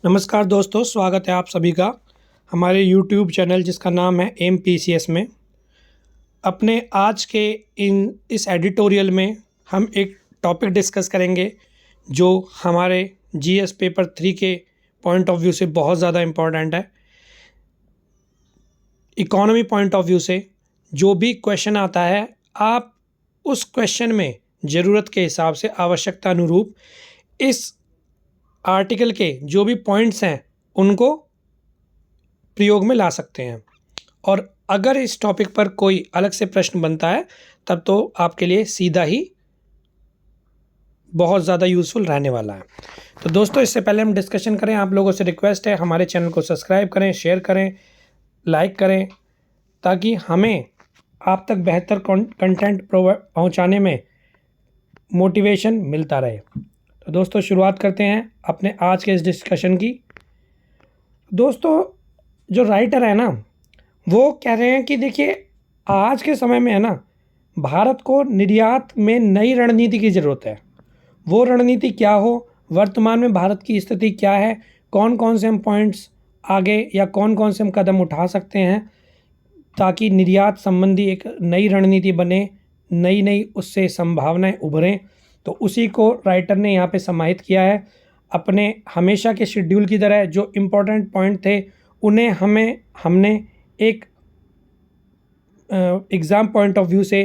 नमस्कार दोस्तों, स्वागत है आप सभी का हमारे यूट्यूब चैनल जिसका नाम है MPCS में। अपने आज के इस एडिटोरियल में हम एक टॉपिक डिस्कस करेंगे जो हमारे GS पेपर 3 के पॉइंट ऑफ व्यू से बहुत ज़्यादा इम्पॉर्टेंट है। इकोनॉमी पॉइंट ऑफ व्यू से जो भी क्वेश्चन आता है, आप उस क्वेश्चन में ज़रूरत के हिसाब से आवश्यकता अनुरूप इस आर्टिकल के जो भी पॉइंट्स हैं उनको प्रयोग में ला सकते हैं। और अगर इस टॉपिक पर कोई अलग से प्रश्न बनता है तब तो आपके लिए सीधा ही बहुत ज़्यादा यूज़फुल रहने वाला है। तो दोस्तों, इससे पहले हम डिस्कशन करें, आप लोगों से रिक्वेस्ट है हमारे चैनल को सब्सक्राइब करें, शेयर करें, लाइक करें, ताकि हमें आप तक बेहतर कंटेंट पहुंचाने में मोटिवेशन मिलता रहे। तो दोस्तों, शुरुआत करते हैं अपने आज के इस डिस्कशन की। दोस्तों, जो राइटर है ना, वो कह रहे हैं कि देखिए, आज के समय में है ना, भारत को निर्यात में नई रणनीति की ज़रूरत है। वो रणनीति क्या हो, वर्तमान में भारत की स्थिति क्या है, कौन कौन से हम पॉइंट्स आगे या कौन कौन से हम कदम उठा सकते हैं ताकि निर्यात संबंधी एक नई रणनीति बने, नई उससे संभावनाएं उभरें। तो उसी को राइटर ने यहाँ पे समाहित किया है। अपने हमेशा के शेड्यूल की तरह जो इम्पोर्टेंट पॉइंट थे उन्हें हमने एक एग्ज़ाम पॉइंट ऑफ व्यू से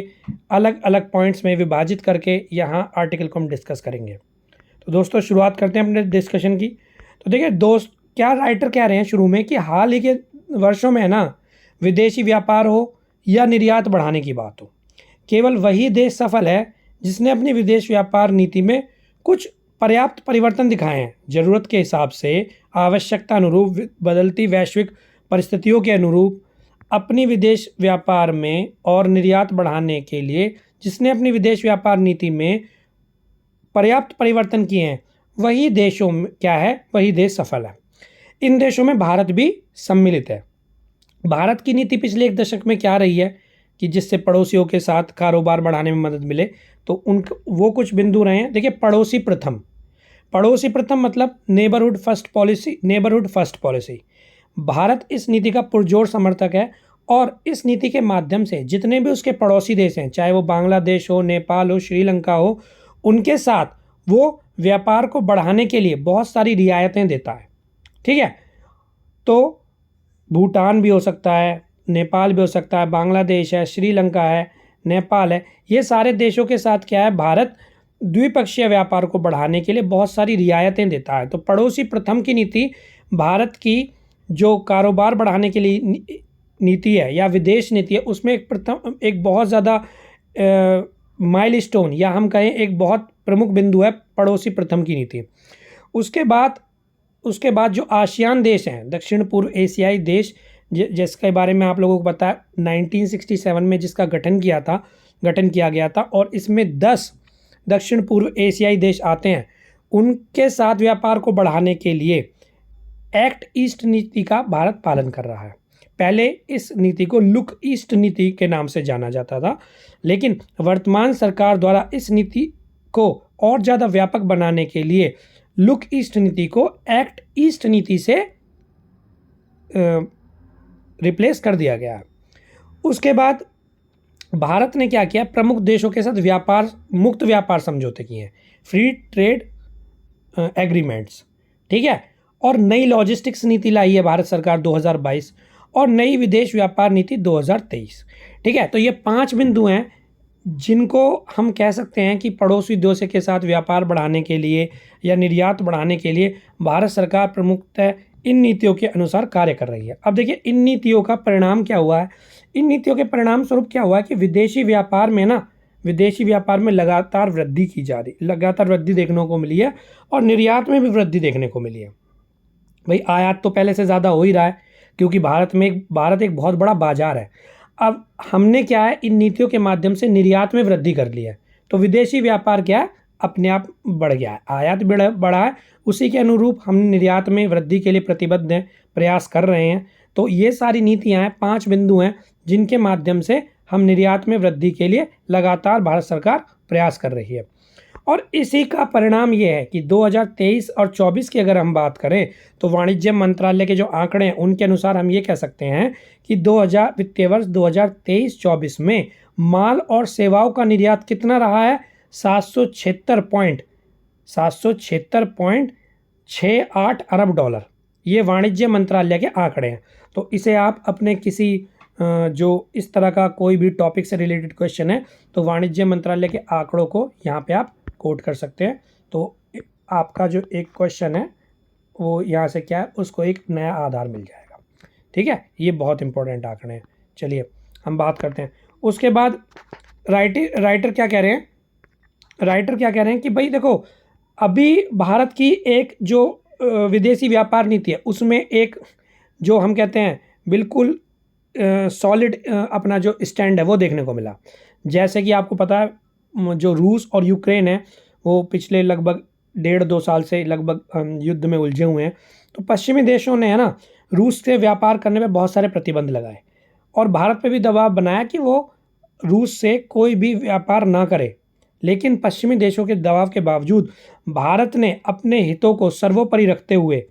अलग अलग पॉइंट्स में विभाजित करके यहाँ आर्टिकल को हम डिस्कस करेंगे। तो दोस्तों, शुरुआत करते हैं अपने डिस्कशन की। तो देखिए दोस्त, क्या राइटर कह रहे हैं शुरू में कि हाल ही के वर्षों में है ना, विदेशी व्यापार हो या निर्यात बढ़ाने की बात हो, केवल वही देश सफल है जिसने अपनी विदेश व्यापार नीति में कुछ पर्याप्त परिवर्तन दिखाए हैं। ज़रूरत के हिसाब से, आवश्यकता अनुरूप, बदलती वैश्विक परिस्थितियों के अनुरूप अपनी विदेश व्यापार में और निर्यात बढ़ाने के लिए जिसने अपनी विदेश व्यापार नीति में पर्याप्त परिवर्तन किए हैं, वही देशों में क्या है, वही देश सफल है। इन देशों में भारत भी सम्मिलित है। भारत की नीति पिछले एक दशक में क्या रही है कि जिससे पड़ोसियों के साथ कारोबार बढ़ाने में मदद मिले, तो वो कुछ बिंदु रहे हैं। देखिए, पड़ोसी प्रथम मतलब नेबरहुड फर्स्ट पॉलिसी। भारत इस नीति का पुरजोर समर्थक है और इस नीति के माध्यम से जितने भी उसके पड़ोसी देश हैं, चाहे वो बांग्लादेश हो, नेपाल हो, श्रीलंका हो, उनके साथ वो व्यापार को बढ़ाने के लिए बहुत सारी रियायतें देता है। ठीक है, तो भूटान भी हो सकता है, नेपाल भी हो सकता है, बांग्लादेश है, श्रीलंका है, नेपाल है, ये सारे देशों के साथ क्या है, भारत द्विपक्षीय व्यापार को बढ़ाने के लिए बहुत सारी रियायतें देता है। तो पड़ोसी प्रथम की नीति भारत की जो कारोबार बढ़ाने के लिए नीति है या विदेश नीति है, उसमें एक बहुत ज़्यादा माइलस्टोन या हम कहें एक बहुत प्रमुख बिंदु है पड़ोसी प्रथम की नीति। उसके बाद जो आसियान देश हैं, दक्षिण पूर्व एशियाई देश, जिसके बारे में आप लोगों को पता है 1967 में जिसका गठन किया गया था और इसमें 10 दक्षिण पूर्व एशियाई देश आते हैं, उनके साथ व्यापार को बढ़ाने के लिए एक्ट ईस्ट नीति का भारत पालन कर रहा है। पहले इस नीति को लुक ईस्ट नीति के नाम से जाना जाता था, लेकिन वर्तमान सरकार द्वारा इस नीति को और ज़्यादा व्यापक बनाने के लिए लुक ईस्ट नीति को एक्ट ईस्ट नीति से रिप्लेस कर दिया गया है। उसके बाद भारत ने क्या किया, प्रमुख देशों के साथ मुक्त व्यापार समझौते किए हैं, फ्री ट्रेड एग्रीमेंट्स। ठीक है, और नई लॉजिस्टिक्स नीति लाई है भारत सरकार 2022 और नई विदेश व्यापार नीति 2023। ठीक है, तो ये 5 बिंदु हैं जिनको हम कह सकते हैं कि पड़ोसी देशों के साथ व्यापार बढ़ाने के लिए या निर्यात बढ़ाने के लिए भारत सरकार प्रमुखतः इन नीतियों के अनुसार कार्य कर रही है। अब देखिए, इन नीतियों का परिणाम क्या हुआ है। इन नीतियों के परिणाम स्वरूप क्या हुआ है कि विदेशी व्यापार में लगातार वृद्धि देखने को मिली है और निर्यात में भी वृद्धि देखने को मिली है। भाई, आयात तो पहले से ज़्यादा हो ही रहा है क्योंकि भारत एक बहुत बड़ा बाजार है। अब हमने क्या है, इन नीतियों के माध्यम से निर्यात में वृद्धि कर ली है, तो विदेशी व्यापार क्या है, अपने आप बढ़ गया है, आयात बढ़ा है, उसी के अनुरूप हम निर्यात में वृद्धि के लिए प्रतिबद्ध हैं, प्रयास कर रहे हैं। तो ये सारी नीतियाँ हैं, 5 बिंदु हैं जिनके माध्यम से हम निर्यात में वृद्धि के लिए लगातार भारत सरकार प्रयास कर रही है। और इसी का परिणाम ये है कि 2023 और 24 की अगर हम बात करें तो वाणिज्य मंत्रालय के जो आंकड़े हैं उनके अनुसार हम ये कह सकते हैं कि 2000 वित्तीय वर्ष 2023-24 में माल और सेवाओं का निर्यात कितना रहा है? 776.68 अरब डॉलर। ये वाणिज्य मंत्रालय के आंकड़े हैं। तो इसे आप अपने किसी जो इस तरह का कोई भी टॉपिक से रिलेटेड क्वेश्चन है तो वाणिज्य मंत्रालय के आंकड़ों को यहाँ पे आप कोट कर सकते हैं। तो आपका जो एक क्वेश्चन है वो यहाँ से क्या है, उसको एक नया आधार मिल जाएगा। ठीक है, ये बहुत इंपॉर्टेंट आंकड़े हैं। चलिए हम बात करते हैं। उसके बाद राइटर क्या कह रहे हैं? राइटर क्या कह रहे हैं कि भाई देखो, अभी भारत की एक जो विदेशी व्यापार नीति है उसमें एक जो हम कहते हैं बिल्कुल सॉलिड अपना जो स्टैंड है वो देखने को मिला। जैसे कि आपको पता है जो रूस और यूक्रेन है वो पिछले लगभग 1.5-2 साल से लगभग युद्ध में उलझे हुए हैं। तो पश्चिमी देशों ने है ना रूस से व्यापार करने में बहुत सारे प्रतिबंध लगाए और भारत पे भी दबाव बनाया कि वो रूस से कोई भी व्यापार ना करे। लेकिन पश्चिमी देशों के दबाव के बावजूद भारत ने अपने हितों को सर्वोपरि रखते हुए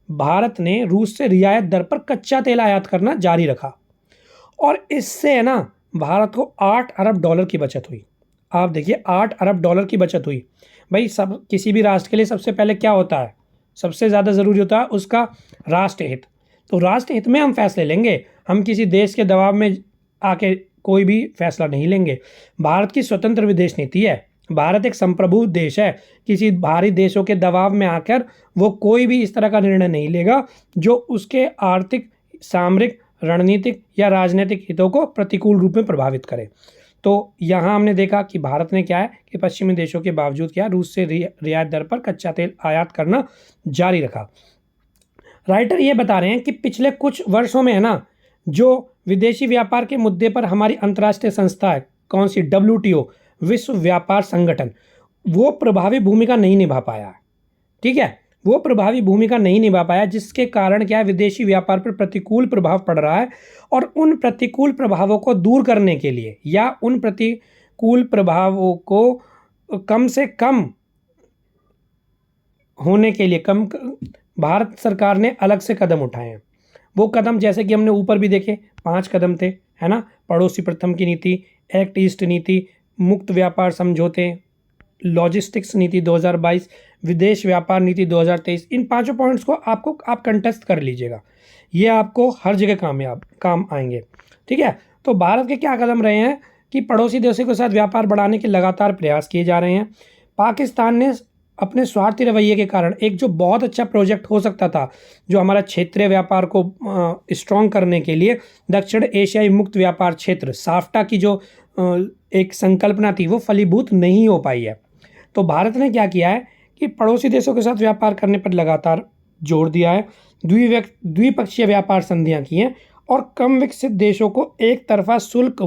भारत ने रूस से रियायत दर पर कच्चा तेल आयात करना जारी रखा और इससे है ना भारत को 8 अरब डॉलर की बचत हुई। आप देखिए 8 अरब डॉलर की बचत हुई। भाई सब किसी भी राष्ट्र के लिए सबसे पहले क्या होता है? सबसे ज़्यादा ज़रूरी होता है उसका राष्ट्र हित। तो राष्ट्र हित में हम फैसले लेंगे, हम किसी देश के दबाव में आके कोई भी फैसला नहीं लेंगे। भारत की स्वतंत्र विदेश नीति है। भारत एक संप्रभु देश है। किसी बाहरी देशों के दबाव में आकर वो कोई भी इस तरह का निर्णय नहीं लेगा जो उसके आर्थिक, सामरिक, रणनीतिक या राजनीतिक हितों को प्रतिकूल रूप में प्रभावित करे। तो यहाँ हमने देखा कि भारत ने क्या है कि पश्चिमी देशों के बावजूद क्या रूस से रियायत दर पर कच्चा तेल आयात करना जारी रखा। राइटर ये बता रहे हैं कि पिछले कुछ वर्षों में है ना जो विदेशी व्यापार के मुद्दे पर हमारी अंतर्राष्ट्रीय संस्था है, कौन सी? WTO, विश्व व्यापार संगठन, वो प्रभावी भूमिका नहीं निभा पाया है। ठीक है, वो प्रभावी भूमिका नहीं निभा पाया जिसके कारण क्या है विदेशी व्यापार पर प्रतिकूल प्रभाव पड़ रहा है। और उन प्रतिकूल प्रभावों को दूर करने के लिए या उन प्रतिकूल प्रभावों को कम से कम होने के लिए भारत सरकार ने अलग से कदम उठाए हैं। वो कदम जैसे कि हमने ऊपर भी देखे 5 कदम थे, है ना? पड़ोसी प्रथम की नीति, एक्ट ईस्ट नीति, मुक्त व्यापार समझौते, लॉजिस्टिक्स नीति 2022, विदेश व्यापार नीति 2023। इन 5 पॉइंट्स को आप कंटेस्ट कर लीजिएगा, ये आपको हर जगह काम आएंगे। ठीक है, तो भारत के क्या कदम रहे हैं कि पड़ोसी देशों के साथ व्यापार बढ़ाने के लगातार प्रयास किए जा रहे हैं। पाकिस्तान ने अपने स्वार्थी रवैये के कारण एक जो बहुत अच्छा प्रोजेक्ट हो सकता था जो हमारा क्षेत्रीय व्यापार को स्ट्रॉन्ग करने के लिए दक्षिण एशियाई मुक्त व्यापार क्षेत्र साफ्टा की जो एक संकल्पना थी वो फलीभूत नहीं हो पाई है। तो भारत ने क्या किया है कि पड़ोसी देशों के साथ व्यापार करने पर लगातार जोर दिया है, द्विपक्षीय व्यापार संधियां की हैं और कम विकसित देशों को एक तरफा शुल्क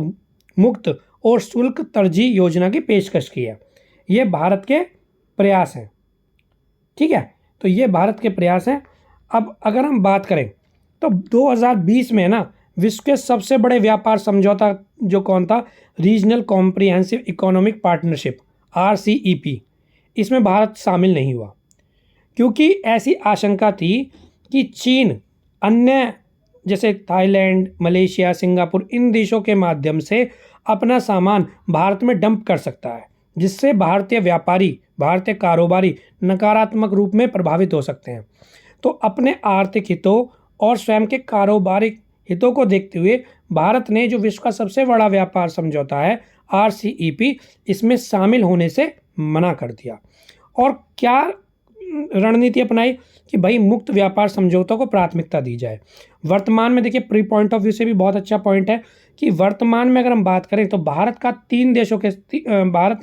मुक्त और शुल्क तरजीह योजना की पेशकश की है। ये भारत के प्रयास हैं। ठीक है, तो ये भारत के प्रयास हैं। अब अगर हम बात करें तो 2020 में ना विश्व के सबसे बड़े व्यापार समझौता जो कौन था? Regional comprehensive economic partnership, RCEP, इसमें भारत शामिल नहीं हुआ क्योंकि ऐसी आशंका थी कि चीन अन्य जैसे थाईलैंड, मलेशिया, सिंगापुर, इन देशों के माध्यम से अपना सामान भारत में डंप कर सकता है जिससे भारतीय व्यापारी, भारतीय कारोबारी नकारात्मक रूप में प्रभावित हो सकते हैं। तो अपने आर्थिक हितों और स्वयं के कारोबारी हितों को देखते हुए भारत ने जो विश्व का सबसे बड़ा व्यापार समझौता है RCEP, इसमें शामिल होने से मना कर दिया। और क्या रणनीति अपनाई कि भाई मुक्त व्यापार समझौतों को प्राथमिकता दी जाए। वर्तमान में देखिए प्री पॉइंट ऑफ व्यू से भी बहुत अच्छा पॉइंट है कि वर्तमान में अगर हम बात करें तो भारत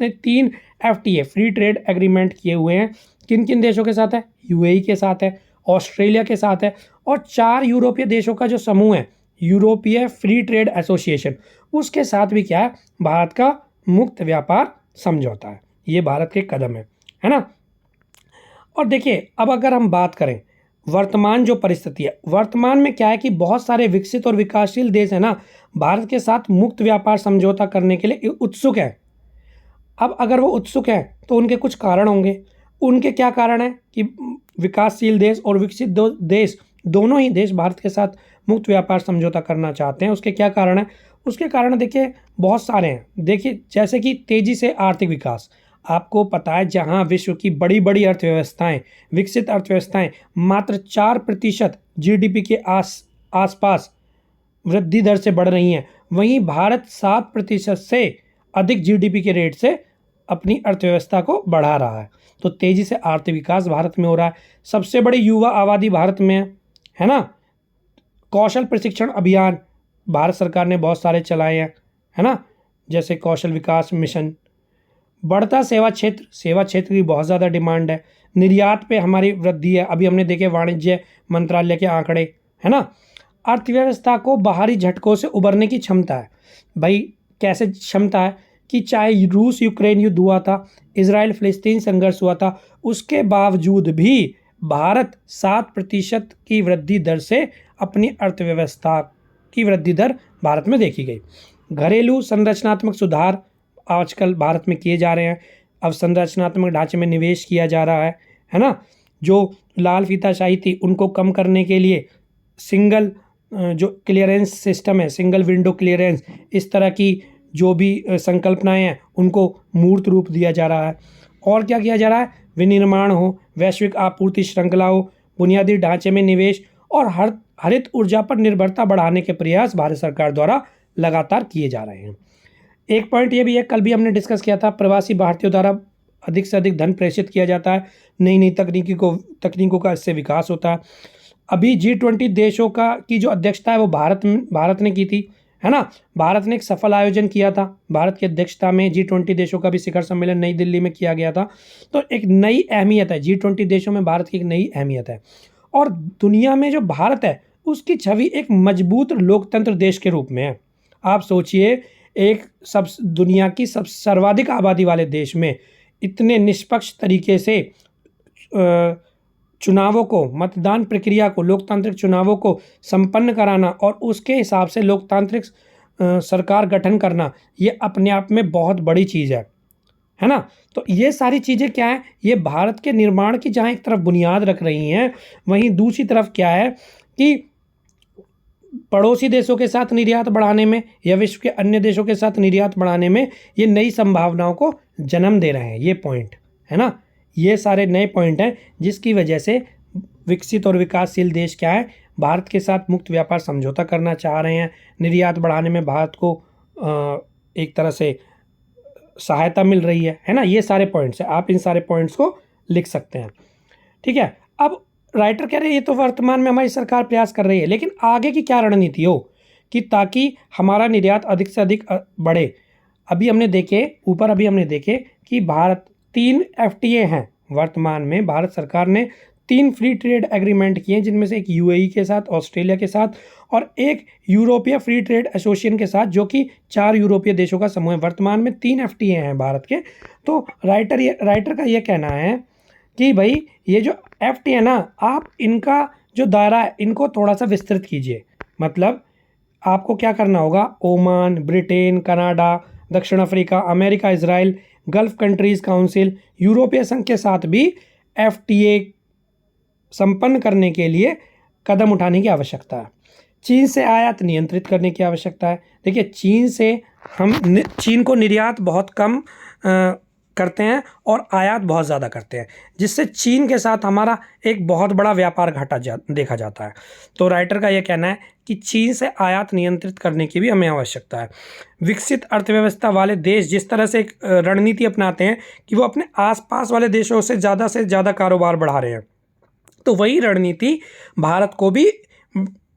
ने 3 FTA फ्री ट्रेड एग्रीमेंट किए हुए हैं। किन किन देशों के साथ है? UAE के साथ है, ऑस्ट्रेलिया के साथ है और 4 यूरोपीय देशों का जो समूह है यूरोपीय फ्री ट्रेड एसोसिएशन, उसके साथ भी क्या है भारत का मुक्त व्यापार समझौता है। ये भारत के कदम है ना? और देखिए अब अगर हम बात करें वर्तमान जो परिस्थिति है, वर्तमान में क्या है कि बहुत सारे विकसित और विकासशील देश है ना भारत के साथ मुक्त व्यापार समझौता करने के लिए उत्सुक है। अब अगर वो उत्सुक हैं तो उनके कुछ कारण होंगे। उनके क्या कारण हैं कि विकासशील देश और विकसित देश, दोनों ही देश भारत के साथ मुक्त व्यापार समझौता करना चाहते हैं। उसके क्या कारण हैं? उसके कारण देखिए बहुत सारे हैं। देखिए जैसे कि तेज़ी से आर्थिक विकास। आपको पता है जहाँ विश्व की बड़ी बड़ी अर्थव्यवस्थाएं, विकसित अर्थव्यवस्थाएं मात्र 4% जीडीपी के आसपास वृद्धि दर से बढ़ रही हैं, वहीं भारत 7% से अधिक जीडीपी के रेट से अपनी अर्थव्यवस्था को बढ़ा रहा है। तो तेजी से आर्थिक विकास भारत में हो रहा है। सबसे बड़ी युवा आबादी भारत में है ना। कौशल प्रशिक्षण अभियान भारत सरकार ने बहुत सारे चलाए हैं, है ना, जैसे कौशल विकास मिशन। बढ़ता सेवा क्षेत्र की बहुत ज़्यादा डिमांड है। निर्यात पे हमारी वृद्धि है, अभी हमने देखे वाणिज्य मंत्रालय के आंकड़े, है ना। अर्थव्यवस्था को बाहरी झटकों से उबरने की क्षमता है। भाई कैसे क्षमता है कि चाहे रूस यूक्रेन युद्ध हुआ था, इजराइल फिलिस्तीन संघर्ष हुआ था, उसके बावजूद भी भारत 7% की वृद्धि दर से अपनी अर्थव्यवस्था की वृद्धि दर भारत में देखी गई। घरेलू संरचनात्मक सुधार आजकल भारत में किए जा रहे हैं। अब संरचनात्मक ढांचे में निवेश किया जा रहा है ना। जो लाल फीताशाही थी उनको कम करने के लिए सिंगल जो क्लियरेंस सिस्टम है, सिंगल विंडो क्लियरेंस, इस तरह की जो भी संकल्पनाएं हैं उनको मूर्त रूप दिया जा रहा है। और क्या किया जा रहा है? विनिर्माण हो, वैश्विक आपूर्ति श्रृंखला हो, बुनियादी ढांचे में निवेश और हरित ऊर्जा पर निर्भरता बढ़ाने के प्रयास भारत सरकार द्वारा लगातार किए जा रहे हैं। एक पॉइंट ये भी है, कल भी हमने डिस्कस किया था, प्रवासी भारतीयों द्वारा अधिक से अधिक धन प्रेषित किया जाता है। नई नई तकनीकों का इससे विकास होता है। अभी G20 देशों की जो अध्यक्षता है वो भारत ने की थी, है ना। भारत ने एक सफल आयोजन किया था। भारत की अध्यक्षता में G20 देशों का भी शिखर सम्मेलन नई दिल्ली में किया गया था। तो एक नई अहमियत है, G20 देशों में भारत की एक नई अहमियत है। और दुनिया में जो भारत है उसकी छवि एक मजबूत लोकतंत्र देश के रूप में है। आप सोचिए, एक दुनिया की सर्वाधिक आबादी वाले देश में इतने निष्पक्ष तरीके से चुनावों को, मतदान प्रक्रिया को, लोकतांत्रिक चुनावों को संपन्न कराना और उसके हिसाब से लोकतांत्रिक सरकार गठन करना, ये अपने आप में बहुत बड़ी चीज़ है ना। तो ये सारी चीज़ें क्या है, ये भारत के निर्माण की जहाँ एक तरफ बुनियाद रख रही हैं, वहीं दूसरी तरफ क्या है कि पड़ोसी देशों के साथ निर्यात बढ़ाने में या विश्व के अन्य देशों के साथ निर्यात बढ़ाने में ये नई संभावनाओं को जन्म दे रहे हैं। ये पॉइंट है ना, ये सारे नए पॉइंट हैं जिसकी वजह से विकसित और विकासशील देश क्या है, भारत के साथ मुक्त व्यापार समझौता करना चाह रहे हैं। निर्यात बढ़ाने में भारत को एक तरह से सहायता मिल रही है ना। ये सारे पॉइंट्स हैं, आप इन सारे पॉइंट्स को लिख सकते हैं, ठीक है। अब राइटर कह रहे हैं ये तो वर्तमान में हमारी सरकार प्रयास कर रही है, लेकिन आगे की क्या रणनीति हो कि ताकि हमारा निर्यात अधिक से अधिक बढ़े। अभी हमने देखे कि भारत 3 FTA हैं वर्तमान में। भारत सरकार ने 3 फ्री ट्रेड एग्रीमेंट किए हैं, जिनमें से एक UAE के साथ, ऑस्ट्रेलिया के साथ और एक यूरोपीय फ्री ट्रेड एसोसिएशन के साथ, जो कि 4 यूरोपीय देशों का समूह है। वर्तमान में 3 FTA हैं भारत के। तो राइटर का ये कहना है कि भाई ये जो FTA है ना, आप इनका जो दायरा है इनको थोड़ा सा विस्तृत कीजिए। मतलब आपको क्या करना होगा, ओमान, ब्रिटेन, कनाडा, दक्षिण Africa, America, Israel, gulf countries council, यूरोपीय संघ के साथ भी FTA संपन्न करने के लिए कदम उठाने की आवश्यकता है। चीन से आयात नियंत्रित करने की आवश्यकता है। देखिए चीन को निर्यात बहुत कम करते हैं और आयात बहुत ज़्यादा करते हैं, जिससे चीन के साथ हमारा एक बहुत बड़ा व्यापार घाटा देखा जाता है। तो राइटर का यह कहना है कि चीन से आयात नियंत्रित करने की भी हमें आवश्यकता है। विकसित अर्थव्यवस्था वाले देश जिस तरह से एक रणनीति अपनाते हैं कि वो अपने आसपास वाले देशों से ज़्यादा कारोबार बढ़ा रहे हैं, तो वही रणनीति भारत को भी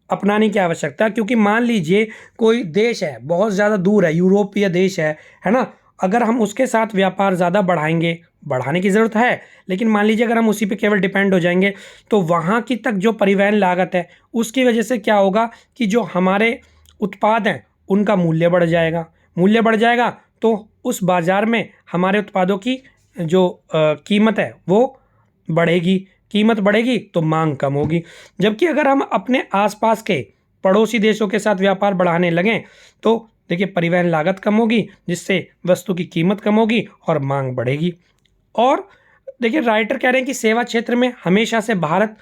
अपनाने की आवश्यकता है। क्योंकि मान लीजिए कोई देश है बहुत ज़्यादा दूर है, यूरोपीय देश है ना, अगर हम उसके साथ व्यापार ज़्यादा बढ़ाने की ज़रूरत है, लेकिन मान लीजिए अगर हम उसी पे केवल डिपेंड हो जाएंगे तो वहाँ की तक जो परिवहन लागत है उसकी वजह से क्या होगा कि जो हमारे उत्पाद हैं उनका मूल्य बढ़ जाएगा तो उस बाज़ार में हमारे उत्पादों की जो कीमत है वो बढ़ेगी। कीमत बढ़ेगी तो मांग कम होगी। जबकि अगर हम अपने आसपास के पड़ोसी देशों के साथ व्यापार बढ़ाने लगें तो देखिए परिवहन लागत कम होगी, जिससे वस्तु की कीमत कम होगी और मांग बढ़ेगी। और देखिए राइटर कह रहे हैं कि सेवा क्षेत्र में हमेशा से भारत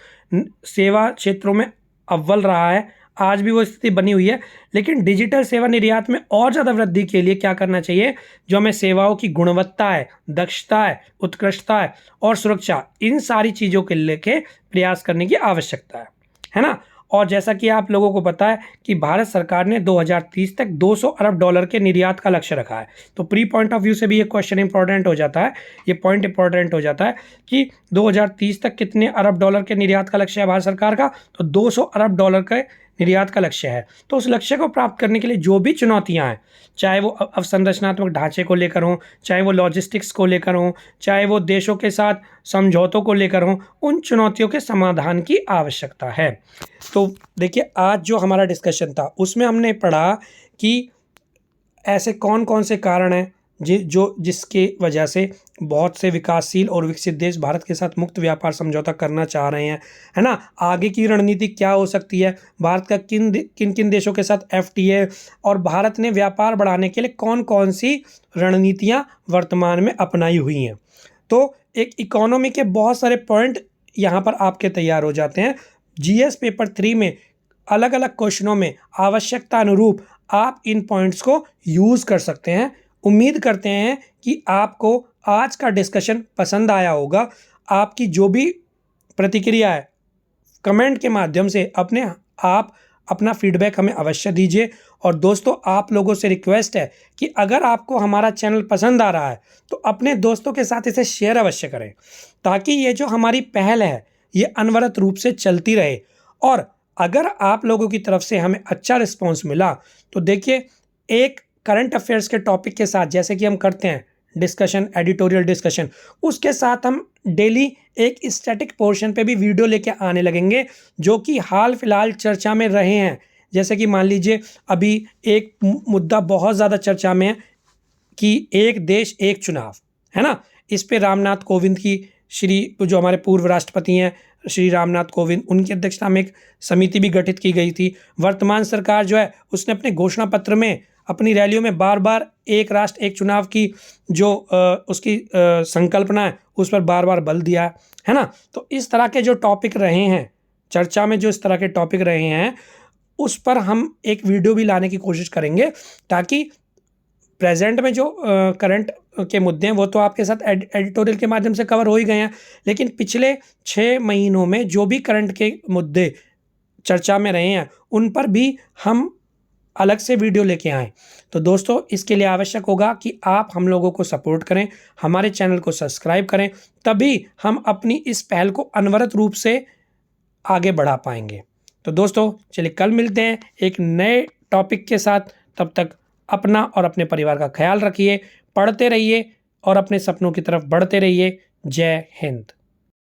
सेवा क्षेत्रों में अव्वल रहा है, आज भी वो स्थिति बनी हुई है, लेकिन डिजिटल सेवा निर्यात में और ज़्यादा वृद्धि के लिए क्या करना चाहिए, जो हमें सेवाओं की गुणवत्ता है, दक्षता है, उत्कृष्टता है और सुरक्षा, इन सारी चीज़ों के लेके प्रयास करने की आवश्यकता है ना। और जैसा कि आप लोगों को पता है कि भारत सरकार ने 2030 तक 200 अरब डॉलर के निर्यात का लक्ष्य रखा है। तो प्री पॉइंट ऑफ व्यू से भी ये क्वेश्चन इंपॉर्टेंट हो जाता है, ये पॉइंट इंपॉर्टेंट हो जाता है कि 2030 तक कितने अरब डॉलर के निर्यात का लक्ष्य है भारत सरकार का, तो 200 अरब डॉलर का निर्यात का लक्ष्य है। तो उस लक्ष्य को प्राप्त करने के लिए जो भी चुनौतियां हैं, चाहे वो अवसंरचनात्मक ढांचे को लेकर हों, चाहे वो लॉजिस्टिक्स को लेकर हों, चाहे वो देशों के साथ समझौतों को लेकर हों, उन चुनौतियों के समाधान की आवश्यकता है। तो देखिए आज जो हमारा डिस्कशन था उसमें हमने पढ़ा कि ऐसे कौन कौन से कारण हैं जिसके वजह से बहुत से विकासशील और विकसित देश भारत के साथ मुक्त व्यापार समझौता करना चाह रहे हैं, है ना। आगे की रणनीति क्या हो सकती है, भारत का किन किन देशों के साथ FTA, और भारत ने व्यापार बढ़ाने के लिए कौन कौन सी रणनीतियां वर्तमान में अपनाई हुई हैं। तो एक इकोनॉमी के बहुत सारे पॉइंट यहाँ पर आपके तैयार हो जाते हैं। GS पेपर 3 में अलग अलग क्वेश्चनों में आवश्यकता अनुरूप आप इन पॉइंट्स को यूज़ कर सकते हैं। उम्मीद करते हैं कि आपको आज का डिस्कशन पसंद आया होगा। आपकी जो भी प्रतिक्रिया है कमेंट के माध्यम से आप अपना फीडबैक हमें अवश्य दीजिए। और दोस्तों आप लोगों से रिक्वेस्ट है कि अगर आपको हमारा चैनल पसंद आ रहा है तो अपने दोस्तों के साथ इसे शेयर अवश्य करें, ताकि ये जो हमारी पहल है ये अनवरत रूप से चलती रहे। और अगर आप लोगों की तरफ से हमें अच्छा रिस्पॉन्स मिला तो देखिए एक करंट अफेयर्स के टॉपिक के साथ, जैसे कि हम करते हैं डिस्कशन, एडिटोरियल डिस्कशन, उसके साथ हम डेली एक स्टैटिक पोर्शन पे भी वीडियो लेके आने लगेंगे जो कि हाल फिलहाल चर्चा में रहे हैं। जैसे कि मान लीजिए अभी एक मुद्दा बहुत ज़्यादा चर्चा में है कि एक देश एक चुनाव, है ना। इस पे रामनाथ कोविंद की जो हमारे पूर्व राष्ट्रपति हैं श्री रामनाथ कोविंद, उनकी अध्यक्षता में एक समिति भी गठित की गई थी। वर्तमान सरकार जो है उसने अपने घोषणा पत्र में अपनी रैलियों में बार बार एक राष्ट्र एक चुनाव की जो उसकी संकल्पना है उस पर बार बार बल दिया है ना। तो इस तरह के जो टॉपिक रहे हैं चर्चा में, जो इस तरह के टॉपिक रहे हैं उस पर हम एक वीडियो भी लाने की कोशिश करेंगे, ताकि प्रेजेंट में जो करंट के मुद्दे हैं वो तो आपके साथ एडिटोरियल के माध्यम से कवर हो ही गए हैं, लेकिन पिछले 6 महीनों में जो भी करंट के मुद्दे चर्चा में रहे हैं उन पर भी हम अलग से वीडियो लेके आएँ। तो दोस्तों इसके लिए आवश्यक होगा कि आप हम लोगों को सपोर्ट करें, हमारे चैनल को सब्सक्राइब करें, तभी हम अपनी इस पहल को अनवरत रूप से आगे बढ़ा पाएंगे। तो दोस्तों चलिए कल मिलते हैं एक नए टॉपिक के साथ। तब तक अपना और अपने परिवार का ख्याल रखिए, पढ़ते रहिए और अपने सपनों की तरफ बढ़ते रहिए। जय हिंद।